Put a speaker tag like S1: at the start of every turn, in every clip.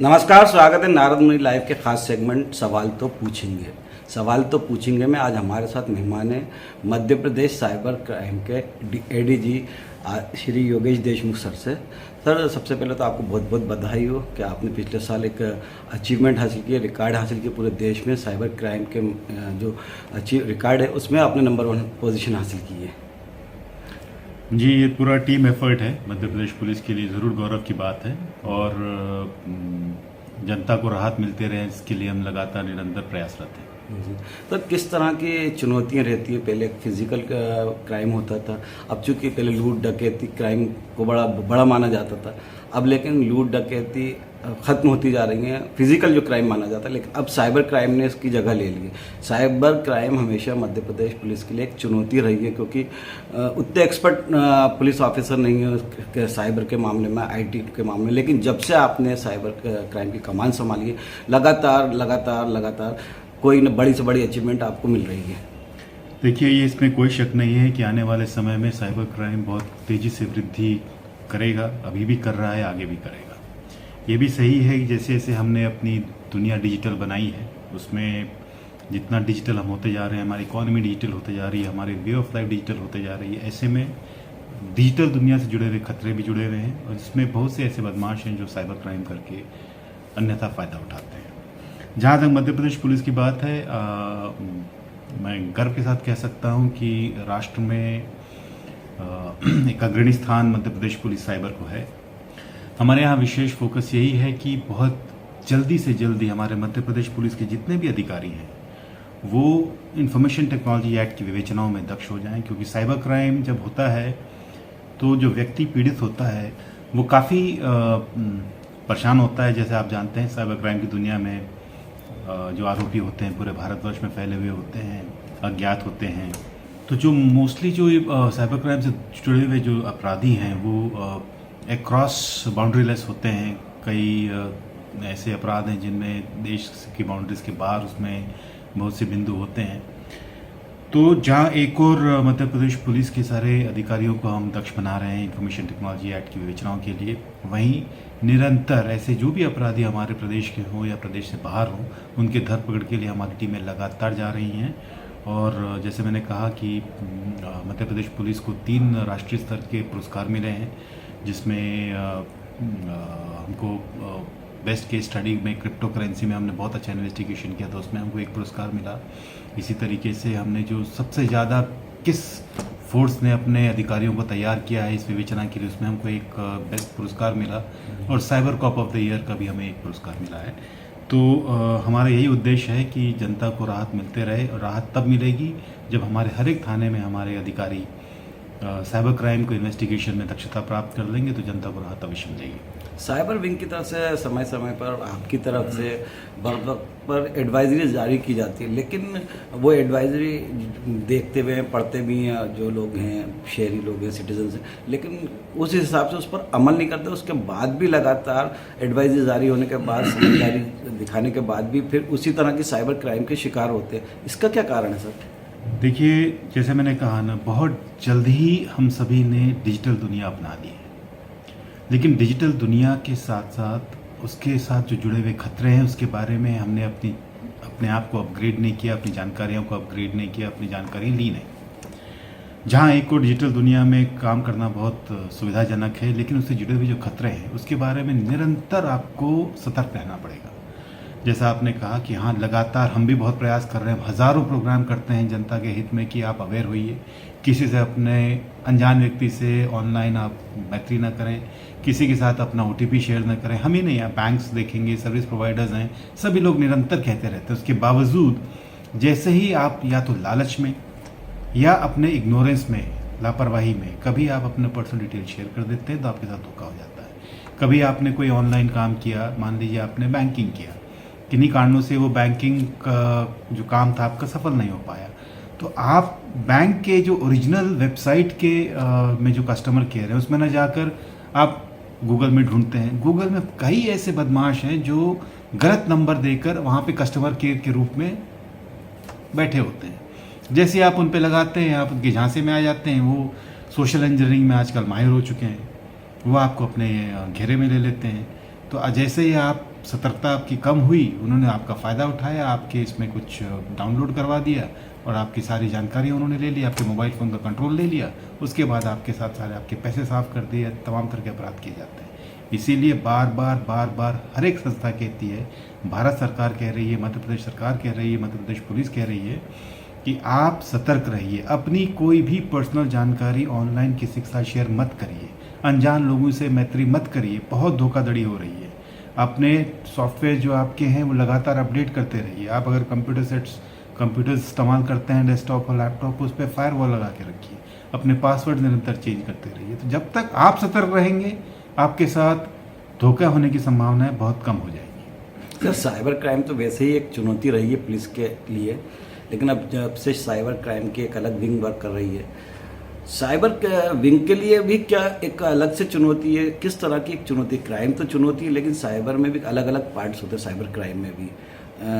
S1: नमस्कार, स्वागत है नारद मुनि लाइव के खास सेगमेंट सवाल तो पूछेंगे में आज हमारे साथ मेहमान है मध्य प्रदेश साइबर क्राइम के एडीजी श्री योगेश देशमुख सर। सबसे पहले तो आपको बहुत बहुत बधाई हो कि आपने पिछले साल एक अचीवमेंट हासिल किया, रिकॉर्ड हासिल किया पूरे देश में साइबर क्राइम के जो रिकॉर्ड है उसमें आपने नंबर 1 पोजीशन हासिल की है।
S2: जी, ये पूरा टीम एफर्ट है मध्य प्रदेश पुलिस के लिए, ज़रूर गौरव की बात है और जनता को राहत मिलते रहे इसके लिए हम लगातार निरंतर प्रयासरत हैं।
S1: तो किस तरह की चुनौतियां रहती है? पहले फिजिकल क्राइम होता था, अब चूंकि पहले लूट डकैती क्राइम को बड़ा माना जाता था, अब लेकिन लूट डकैती ख़त्म होती जा रही है, फिजिकल जो क्राइम माना जाता है, लेकिन अब साइबर क्राइम ने इसकी जगह ले ली है। साइबर क्राइम हमेशा मध्य प्रदेश पुलिस के लिए एक चुनौती रही है क्योंकि उतने एक्सपर्ट पुलिस ऑफिसर नहीं है साइबर के मामले में, आईटी के मामले में, लेकिन जब से आपने साइबर क्राइम की कमान संभाली है लगातार कोई न बड़ी से बड़ी अचीवमेंट आपको मिल रही है।
S2: देखिए, ये इसमें कोई शक नहीं है कि आने वाले समय में साइबर क्राइम बहुत तेज़ी से वृद्धि करेगा, अभी भी कर रहा है, आगे भी करेगा। ये भी सही है कि जैसे जैसे हमने अपनी दुनिया डिजिटल बनाई है, उसमें जितना डिजिटल हम होते जा रहे हैं, हमारी इकॉनमी डिजिटल होते जा रही है, हमारी वे ऑफ लाइफ डिजिटल होते जा रही है, ऐसे में डिजिटल दुनिया से जुड़े हुए खतरे भी जुड़े हुए हैं और इसमें बहुत से ऐसे बदमाश हैं जो साइबर क्राइम करके अन्यथा फ़ायदा उठाते हैं। जहाँ तक मध्य प्रदेश पुलिस की बात है, मैं गर्व के साथ कह सकता हूँ कि राष्ट्र में एक अग्रणी स्थान मध्य प्रदेश पुलिस साइबर को है। हमारे यहाँ विशेष फोकस यही है कि बहुत जल्दी से जल्दी हमारे मध्य प्रदेश पुलिस के जितने भी अधिकारी हैं वो इंफॉर्मेशन टेक्नोलॉजी एक्ट की विवेचनाओं में दक्ष हो जाएं, क्योंकि साइबर क्राइम जब होता है तो जो व्यक्ति पीड़ित होता है वो काफ़ी परेशान होता है। जैसे आप जानते हैं, साइबर क्राइम की दुनिया में जो आरोपी होते हैं पूरे भारतवर्ष में फैले हुए होते हैं, अज्ञात होते हैं। तो जो मोस्टली जो साइबर क्राइम से जुड़े हुए जो अपराधी हैं वो अक्रॉस बाउंड्रीलेस होते हैं। कई ऐसे अपराध हैं जिनमें देश की बाउंड्रीज के बाहर उसमें बहुत से बिंदु होते हैं। तो जहाँ एक और मध्य प्रदेश पुलिस के सारे अधिकारियों को हम दक्ष बना रहे हैं इंफॉर्मेशन टेक्नोलॉजी एक्ट की विवेचनाओं के लिए, वहीं निरंतर ऐसे जो भी अपराधी हमारे प्रदेश के हों या प्रदेश से बाहर हों उनके धरपकड़ के लिए हमारी टीमें लगातार जा रही हैं। और जैसे मैंने कहा कि मध्य प्रदेश पुलिस को 3 राष्ट्रीय स्तर के पुरस्कार मिले हैं, जिसमें हमको बेस्ट केस स्टडी में क्रिप्टो करेंसी में हमने बहुत अच्छा इन्वेस्टिगेशन किया था, उसमें हमको 1 पुरस्कार मिला। इसी तरीके से हमने जो सबसे ज़्यादा किस फोर्स ने अपने अधिकारियों को तैयार किया है इस विवेचना के लिए, उसमें हमको एक बेस्ट पुरस्कार मिला और cyber cop of the year का भी हमें 1 पुरस्कार मिला है। तो हमारा यही उद्देश्य है कि जनता को राहत मिलते रहे, और राहत तब मिलेगी जब हमारे हर एक थाने में हमारे अधिकारी साइबर क्राइम को इन्वेस्टिगेशन में दक्षता प्राप्त कर लेंगे तो जनता को राहत अवश्य मिलेगी।
S1: साइबर विंग की तरफ से समय समय पर आपकी तरफ से वक्त पर एडवाइजरी जारी की जाती है, लेकिन वो एडवाइजरी देखते हुए पढ़ते भी हैं जो लोग हैं, शहरी लोग हैं, सिटीजन हैं, लेकिन उस हिसाब से उस पर अमल नहीं करते। उसके बाद भी लगातार एडवाइजरी जारी होने के बाद, समझदारी दिखाने के बाद भी फिर उसी तरह की साइबर क्राइम के शिकार होते हैं। इसका क्या कारण है सर?
S2: देखिए, जैसे मैंने कहा ना, बहुत जल्द ही हम सभी ने डिजिटल दुनिया अपना ली है, लेकिन डिजिटल दुनिया के साथ साथ उसके साथ जो जुड़े हुए खतरे हैं उसके बारे में हमने अपने आप को अपग्रेड नहीं किया, अपनी जानकारियों को अपग्रेड नहीं किया, अपनी जानकारी ली नहीं। जहाँ एक और डिजिटल दुनिया में काम करना बहुत सुविधाजनक है, लेकिन उससे जुड़े हुए जो खतरे हैं उसके बारे में निरंतर आपको सतर्क रहना पड़ेगा। जैसा आपने कहा कि हाँ, लगातार हम भी बहुत प्रयास कर रहे हैं, हज़ारों प्रोग्राम करते हैं जनता के हित में कि आप अवेयर होइए, किसी से अपने अनजान व्यक्ति से ऑनलाइन आप मैत्री ना करें, किसी के साथ अपना OTP शेयर ना करें। हम ही नहीं, आप बैंक्स देखेंगे, सर्विस प्रोवाइडर्स हैं, सभी लोग निरंतर कहते रहते हैं। उसके बावजूद जैसे ही आप या तो लालच में या अपने इग्नोरेंस में, लापरवाही में कभी आप अपने पर्सनल डिटेल शेयर कर देते हैं तो आपके साथ धोखा हो जाता है। कभी आपने कोई ऑनलाइन काम किया, मान लीजिए आपने बैंकिंग किया, किन्हीं कारणों से वो बैंकिंग का जो काम था आपका सफल नहीं हो पाया, तो आप बैंक के जो ओरिजिनल वेबसाइट के में जो कस्टमर केयर है उसमें ना जाकर आप गूगल में ढूंढते हैं। गूगल में कई ऐसे बदमाश हैं जो गलत नंबर देकर वहाँ पे कस्टमर केयर के रूप में बैठे होते हैं। जैसे आप उन पे लगाते हैं, आप उनके झांसे में आ जाते हैं। वो सोशल इंजीनियरिंग में आजकल माहिर हो चुके हैं, वो आपको अपने घेरे में ले लेते हैं। तो जैसे ही आप सतर्कता आपकी कम हुई, उन्होंने आपका फ़ायदा उठाया, आपके इसमें कुछ डाउनलोड करवा दिया और आपकी सारी जानकारी उन्होंने ले ली, आपके मोबाइल फ़ोन का कंट्रोल ले लिया, उसके बाद आपके साथ सारे आपके पैसे साफ कर दिए, तमाम तरह के अपराध किए जाते हैं। इसीलिए बार बार हर एक संस्था कहती है, भारत सरकार कह रही है, मध्य प्रदेश सरकार कह रही है, मध्य प्रदेश पुलिस कह रही है कि आप सतर्क रहिए, अपनी कोई भी पर्सनल जानकारी ऑनलाइन किसी के साथ शेयर मत करिए, अनजान लोगों से मैत्री मत करिए, बहुत धोखाधड़ी हो रही है। अपने सॉफ्टवेयर जो आपके हैं वो लगातार अपडेट करते रहिए। आप अगर कंप्यूटर इस्तेमाल करते हैं, डेस्कटॉप और लैपटॉप, उस पर फायरवॉल लगा के रखिए, अपने पासवर्ड निरंतर चेंज करते रहिए। तो जब तक आप सतर्क रहेंगे, आपके साथ धोखा होने की संभावनाएं बहुत कम हो जाएगी।
S1: सर, साइबर क्राइम तो वैसे ही एक चुनौती रही है पुलिस के लिए, लेकिन अब जब से साइबर क्राइम की एक अलग विंग वर्क कर रही है, साइबर विंग के लिए भी क्या एक अलग से चुनौती है? किस तरह की एक चुनौती? क्राइम तो चुनौती है, लेकिन साइबर में भी अलग अलग पार्ट्स होते हैं साइबर क्राइम में भी,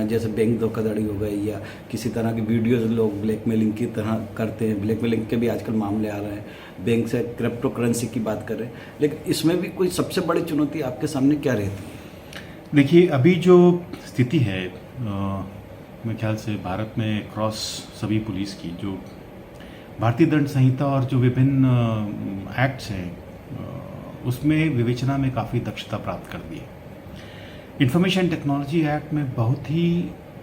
S1: जैसे बैंक धोखाधड़ी हो गई या किसी तरह की वीडियोज लोग ब्लैकमेलिंग की तरह करते हैं। ब्लैकमेलिंग के भी आजकल मामले आ रहे हैं, बैंक से क्रिप्टो करेंसी की बात करें, लेकिन इसमें भी कोई सबसे बड़ी चुनौती आपके सामने क्या रहती है?
S2: देखिए, अभी जो स्थिति है, मेरे ख्याल से भारत में क्रॉस सभी पुलिस की जो भारतीय दंड संहिता और जो विभिन्न एक्ट्स हैं, उसमें विवेचना में काफ़ी दक्षता प्राप्त कर दी है। इंफॉर्मेशन टेक्नोलॉजी एक्ट में बहुत ही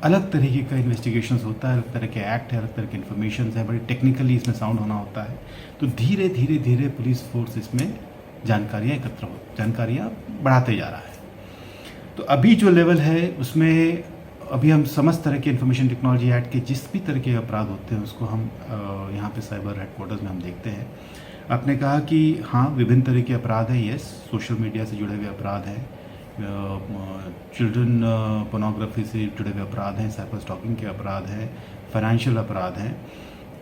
S2: अलग तरीके का इन्वेस्टिगेशंस होता है, अलग तरह के एक्ट है, अलग तरह के इन्फॉर्मेशन है, बड़ी टेक्निकली इसमें साउंड होना होता है। तो धीरे धीरे पुलिस फोर्स इसमें जानकारियाँ बढ़ाते जा रहा है। तो अभी जो लेवल है उसमें अभी हम समस्त तरह के इंफॉर्मेशन टेक्नोलॉजी एक्ट के जिस भी तरह के अपराध होते हैं उसको हम यहाँ पे साइबर हेडक्वार्टर्स में हम देखते हैं। आपने कहा कि हाँ, विभिन्न तरह के अपराध हैं, यस, सोशल मीडिया से जुड़े हुए अपराध हैं, चिल्ड्रन पोर्नोग्राफी से जुड़े हुए अपराध हैं, साइबर स्टॉकिंग के अपराध हैं, फाइनेंशियल अपराध हैं।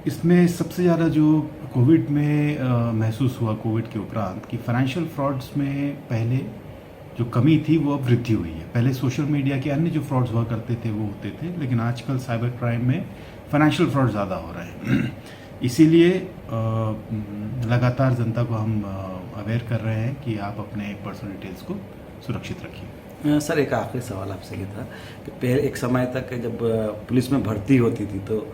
S2: इसमें सबसे ज़्यादा जो कोविड में महसूस हुआ, कोविड के उपरांत, कि फाइनेंशियल फ्रॉड्स में पहले जो कमी थी वो अब वृद्धि हुई है। पहले सोशल मीडिया के अन्य जो फ्रॉड्स हुआ करते थे वो होते थे, लेकिन आजकल साइबर क्राइम में फाइनेंशियल फ्रॉड ज़्यादा हो रहे हैं। इसीलिए लगातार जनता को हम अवेयर कर रहे हैं कि आप अपने पर्सनल डिटेल्स को सुरक्षित रखिए।
S1: सर, एक आखिरी सवाल आपसे ये था कि पहले एक समय तक जब पुलिस में भर्ती होती थी तो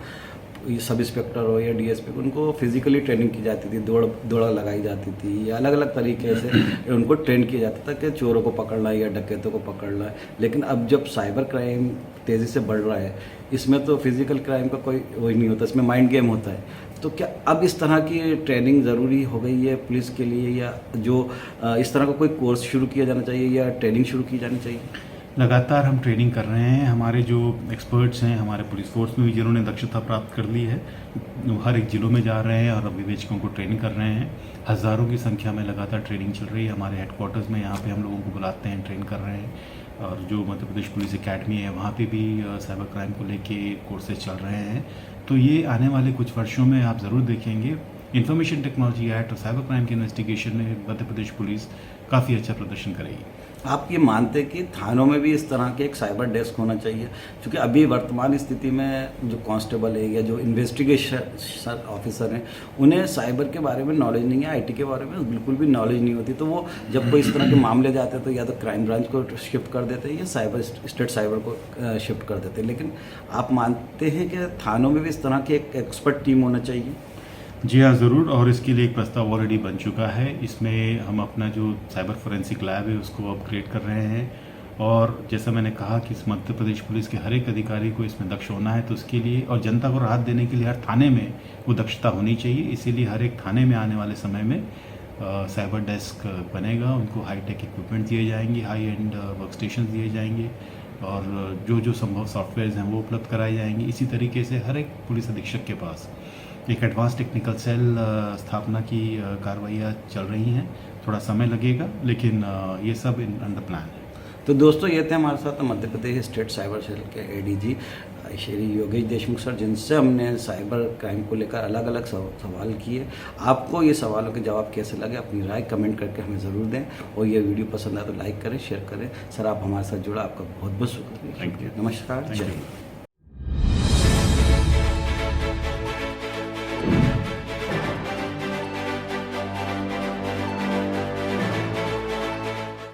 S1: सब इंस्पेक्टर हो या डीएसपी, उनको फिजिकली ट्रेनिंग की जाती थी, दौड़ लगाई जाती थी, या अलग अलग तरीके से उनको ट्रेन किया जाता था कि चोरों को पकड़ना है या डकैतों को पकड़ना है। लेकिन अब जब साइबर क्राइम तेज़ी से बढ़ रहा है, इसमें तो फिजिकल क्राइम का कोई वही नहीं होता, इसमें माइंड गेम होता है। तो क्या अब इस तरह की ट्रेनिंग ज़रूरी हो गई है पुलिस के लिए, या जो इस तरह का कोई कोर्स शुरू किया जाना चाहिए या ट्रेनिंग शुरू की जानी चाहिए?
S2: लगातार हम ट्रेनिंग कर रहे हैं। हमारे जो एक्सपर्ट्स हैं हमारे पुलिस फोर्स में भी, जिन्होंने दक्षता प्राप्त कर ली है, हर एक जिलों में जा रहे हैं और विवेचकों को ट्रेनिंग कर रहे हैं। हज़ारों की संख्या में लगातार ट्रेनिंग चल रही है हमारे हेडक्वार्टर्स में। यहाँ पे हम लोगों को बुलाते हैं, ट्रेन कर रहे हैं। और जो मध्य प्रदेश पुलिस एकेडमी है वहाँ पे भी साइबर क्राइम को लेके कोर्सेज चल रहे हैं। तो ये आने वाले कुछ वर्षों में आप ज़रूर देखेंगे, इंफॉर्मेशन टेक्नोलॉजी एक्ट और साइबर क्राइम के इन्वेस्टिगेशन में मध्य प्रदेश पुलिस काफ़ी अच्छा प्रदर्शन करेगी।
S1: आप ये मानते हैं कि थानों में भी इस तरह के एक साइबर डेस्क होना चाहिए? क्योंकि अभी वर्तमान स्थिति में जो कांस्टेबल है या जो इन्वेस्टिगेशन ऑफिसर हैं, उन्हें साइबर के बारे में नॉलेज नहीं है, आईटी के बारे में बिल्कुल भी नॉलेज नहीं होती। तो वो जब कोई इस तरह के मामले जाते हैं तो या तो क्राइम ब्रांच को शिफ्ट कर देते हैं या स्टेट साइबर को शिफ्ट कर देते हैं। लेकिन आप मानते हैं कि थानों में भी इस तरह की एक एक्सपर्ट टीम होना चाहिए?
S2: जी हाँ, ज़रूर। और इसके लिए एक प्रस्ताव ऑलरेडी बन चुका है। इसमें हम अपना जो साइबर फोरेंसिक लैब है उसको अपग्रेड कर रहे हैं। और जैसा मैंने कहा कि इस मध्य प्रदेश पुलिस के हर एक अधिकारी को इसमें दक्ष होना है, तो उसके लिए और जनता को राहत देने के लिए हर थाने में वो दक्षता होनी चाहिए। इसीलिए हर एक थाने में आने वाले समय में साइबर डेस्क बनेगा, उनको हाईटेक इक्विपमेंट दिए जाएंगे, हाई एंड वर्क स्टेशन दिए जाएंगे और जो संभव सॉफ्टवेयर हैं वो उपलब्ध कराए जाएंगे। इसी तरीके से हर एक पुलिस अधीक्षक के पास एक एडवांस टेक्निकल सेल स्थापना की कार्रवाइयाँ चल रही हैं। थोड़ा समय लगेगा, लेकिन ये सब अंडर प्लान है।
S1: तो दोस्तों, ये थे हमारे साथ Madhya Pradesh state cyber cell के एडीजी श्री योगेश देशमुख सर, जिनसे हमने साइबर क्राइम को लेकर अलग अलग सवाल किए। आपको ये सवालों के जवाब कैसे लगे, अपनी राय कमेंट करके हमें ज़रूर दें। और ये वीडियो पसंद आए तो लाइक करें, शेयर करें। सर, आप हमारे साथ जुड़ा, आपका बहुत बहुत शुक्रिया।
S2: Thank you.
S1: नमस्कार, जय हिंद।